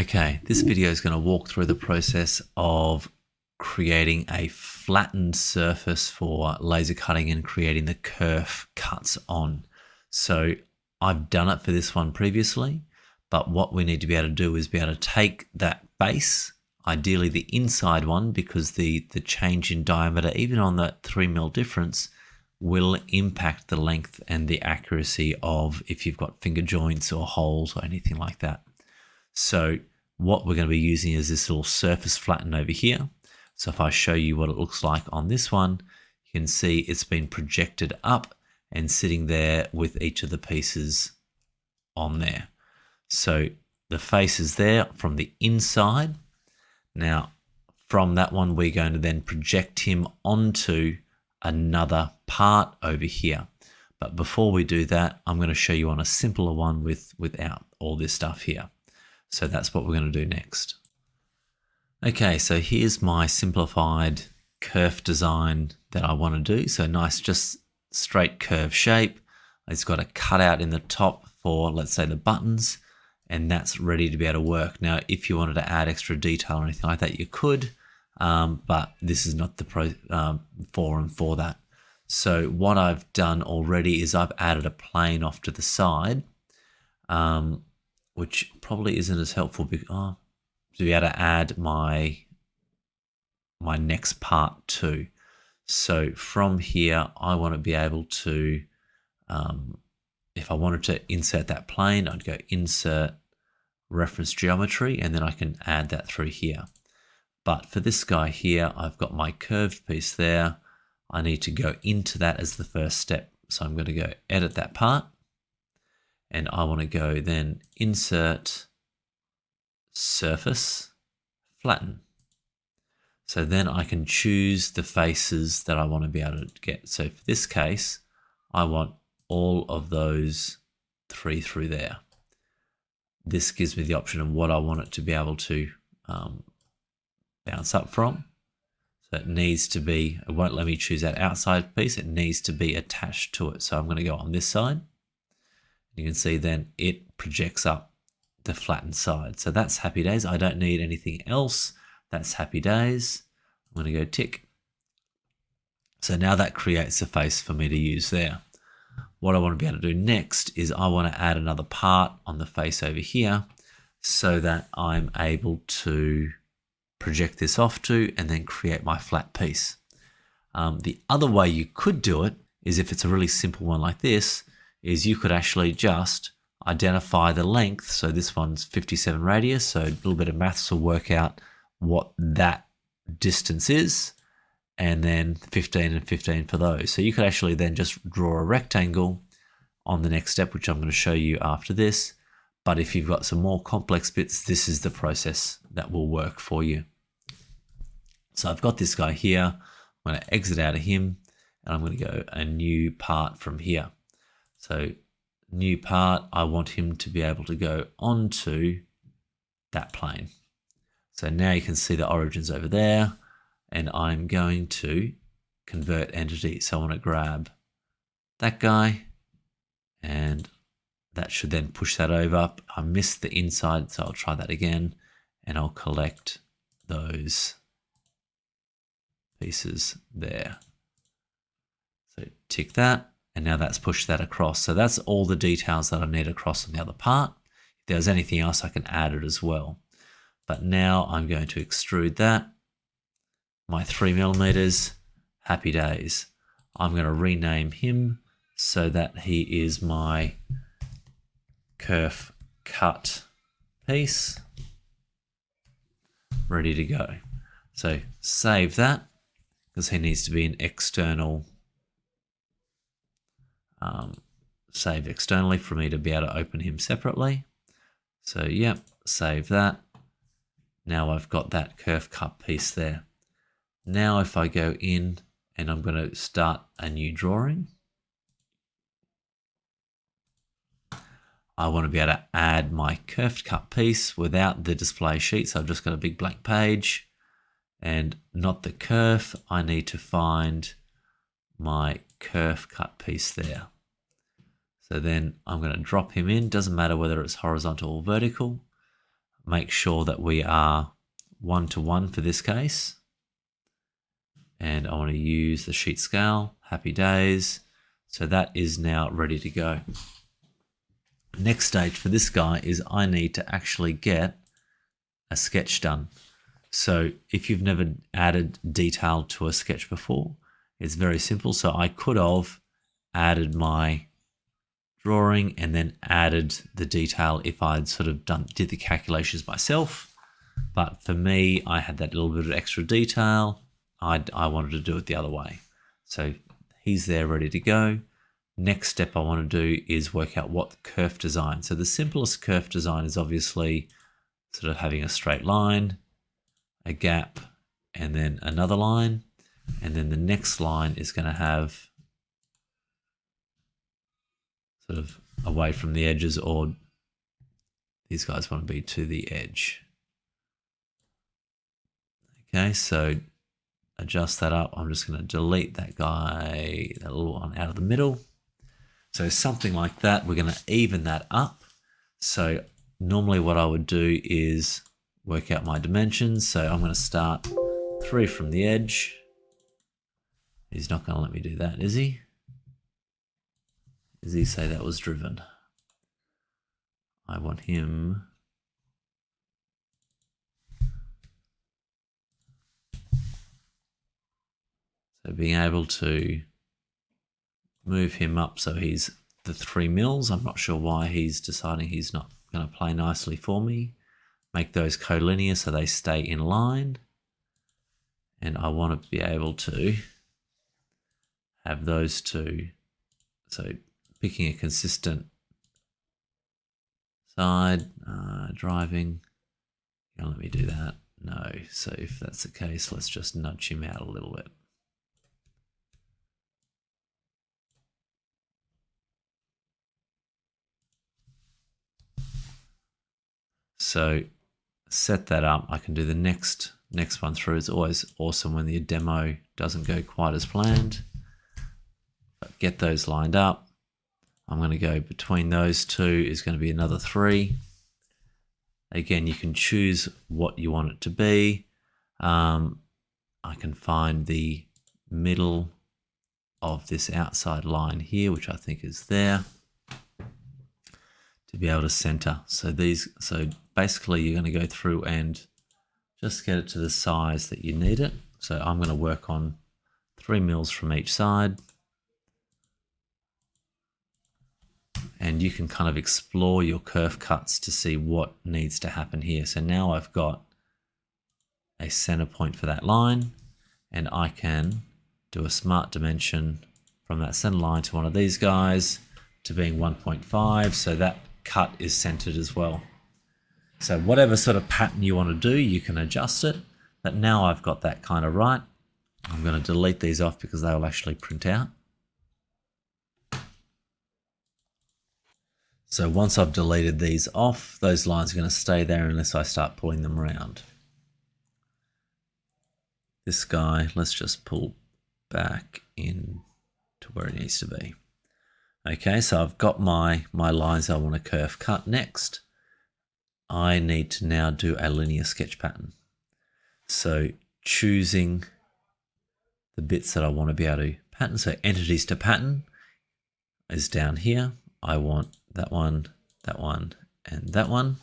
Okay, this video is going to walk through the process of creating a flattened surface for laser cutting and creating the kerf cuts on. So I've done it for this one previously, but what we need to be able to do is be able to take that base, ideally the inside one, because the change in diameter, even on that 3mm difference, will impact the length and the accuracy of if you've got finger joints or holes or anything like that. So what we're going to be using is this little surface flatten over here. So if I show you what it looks like on this one, you can see it's been projected up and sitting there with each of the pieces on there. So the face is there from the inside. Now from that one, we're going to then project him onto another part over here. But before we do that, I'm going to show you on a simpler one without all this stuff here. So that's what we're going to do next. Okay, so here's my simplified kerf design that I want to do. So nice, just straight curve shape. It's got a cutout in the top for, let's say, the buttons, and that's ready to be able to work. Now, if you wanted to add extra detail or anything like that, you could, but this is not the forum for that. So what I've done already is I've added a plane off to the side, which probably isn't as helpful to be able to add my next part too. So from here, I want to be able to, if I wanted to insert that plane, I'd go insert reference geometry, and then I can add that through here. But for this guy here, I've got my curved piece there. I need to go into that as the first step. So I'm going to go edit that part. And I want to go then insert, surface, flatten. So then I can choose the faces that I want to be able to get. So for this case, I want all of those three through there. This gives me the option of what I want it to be able to bounce up from. So it needs to be, it won't let me choose that outside piece. It needs to be attached to it. So I'm going to go on this side. You can see then it projects up the flattened side. So that's happy days. I don't need anything else. That's happy days. I'm going to go tick. So now that creates a face for me to use there. What I want to be able to do next is I want to add another part on the face over here so that I'm able to project this off to and then create my flat piece. The other way you could do it is, if it's a really simple one like this, is you could actually just identify the length. So this one's 57 radius, so a little bit of maths will work out what that distance is, and then 15 and 15 for those. So you could actually then just draw a rectangle on the next step, which I'm going to show you after this. But if you've got some more complex bits, this is the process that will work for you. So I've got this guy here. I'm going to exit out of him, and I'm going to go a new part from here. So new part, I want him to be able to go onto that plane. So now you can see the origins over there, and I'm going to convert entity. So I want to grab that guy, and that should then push that over. I missed the inside, so I'll try that again, and I'll collect those pieces there. So tick that. And now that's pushed that across. So that's all the details that I need across on the other part. If there's anything else, I can add it as well. But now I'm going to extrude that. My 3mm, happy days. I'm going to rename him so that he is my kerf cut piece. Ready to go. So save that, because he needs to be an external save externally for me to be able to open him separately. So yep, save that. Now I've got that kerf cut piece there. Now if I go in and I'm going to start a new drawing, I want to be able to add my kerf cut piece without the display sheet. So I've just got a big blank page and not the kerf. I need to find my kerf cut piece there. So then I'm going to drop him in. Doesn't matter whether it's horizontal or vertical. make sure that we are 1:1 for this case. And I want to use the sheet scale, happy days. So that is now ready to go. Next stage for this guy is I need to actually get a sketch done. So if you've never added detail to a sketch before, it's very simple. So I could have added my drawing and then added the detail if I'd sort of did the calculations myself. But for me, I had that little bit of extra detail. I wanted to do it the other way. So he's there ready to go. Next step I want to do is work out what kerf design. So the simplest kerf design is obviously sort of having a straight line, a gap, and then another line. And then the next line is going to have sort of away from the edges, or these guys want to be to the edge. Okay, so adjust that up. I'm just going to delete that guy, that little one out of the middle. So something like that. We're going to even that up. So normally what I would do is work out my dimensions. So I'm going to start 3 from the edge. He's not going to let me do that, is he? Does he say that was driven? I want him. So being able to move him up so he's the 3 mils. I'm not sure why he's deciding he's not going to play nicely for me. Make those collinear so they stay in line. And I want to be able to have those two. So picking a consistent side, driving. You let me do that? No. So if that's the case, let's just nudge him out a little bit. So set that up. I can do the next one through. It's always awesome when the demo doesn't go quite as planned. But get those lined up. I'm going to go between those two is going to be another 3. Again, you can choose what you want it to be. I can find the middle of this outside line here, which I think is there, to be able to center. So basically you're going to go through and just get it to the size that you need it. So I'm going to work on 3 mils from each side. And you can kind of explore your kerf cuts to see what needs to happen here. So now I've got a center point for that line, and I can do a smart dimension from that center line to one of these guys to being 1.5. So that cut is centered as well. So whatever sort of pattern you want to do, you can adjust it. But now I've got that kind of right. I'm going to delete these off because they will actually print out. So once I've deleted these off, those lines are going to stay there unless I start pulling them around. This guy, let's just pull back in to where it needs to be. Okay, so I've got my lines I want to kerf cut. Next, I need to now do a linear sketch pattern. So choosing the bits that I want to be able to pattern. So entities to pattern is down here. I want that one, and that one.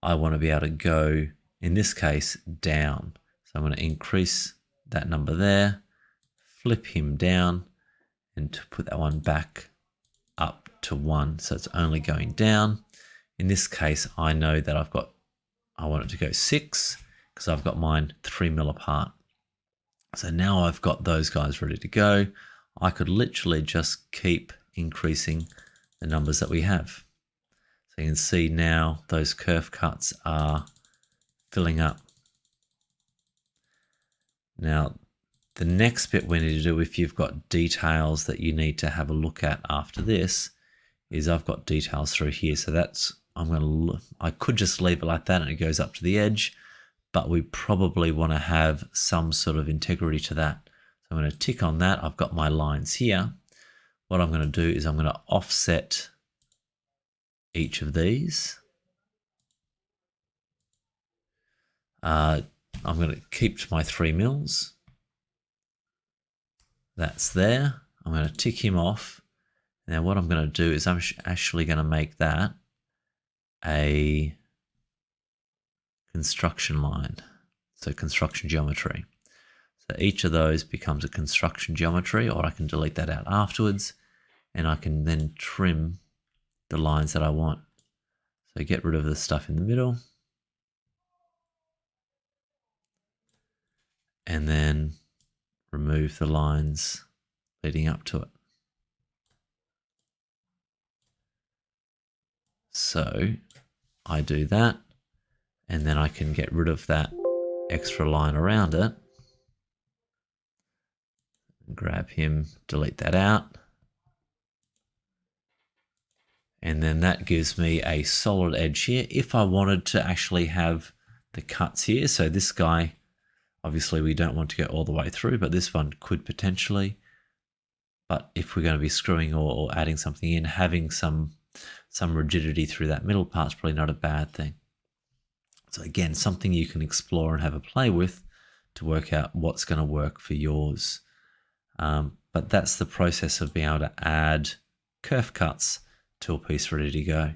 I want to be able to go, in this case, down. So I'm going to increase that number there, flip him down, and to put that one back up to 1. So it's only going down. In this case, I know that I want it to go 6 because I've got mine 3 mil apart. So now I've got those guys ready to go. I could literally just keep increasing the numbers that we have. So you can see now those kerf cuts are filling up. Now, the next bit we need to do, if you've got details that you need to have a look at after this, is I've got details through here. So that's, I could just leave it like that and it goes up to the edge, but we probably want to have some sort of integrity to that. So I'm going to tick on that. I've got my lines here. What I'm going to do is I'm going to offset each of these. I'm going to keep my 3 mils. That's there. I'm going to tick him off. Now what I'm going to do is I'm actually going to make that a construction line. So construction geometry. So each of those becomes a construction geometry, or I can delete that out afterwards, and I can then trim the lines that I want. So get rid of the stuff in the middle. And then remove the lines leading up to it. So I do that, and then I can get rid of that extra line around it. Grab him, delete that out. And then that gives me a solid edge here. If I wanted to actually have the cuts here, so this guy, obviously we don't want to go all the way through, but this one could potentially. But if we're going to be screwing or adding something in, having some rigidity through that middle part is probably not a bad thing. So again, something you can explore and have a play with to work out what's going to work for yours. But that's the process of being able to add kerf cuts to a piece ready to go.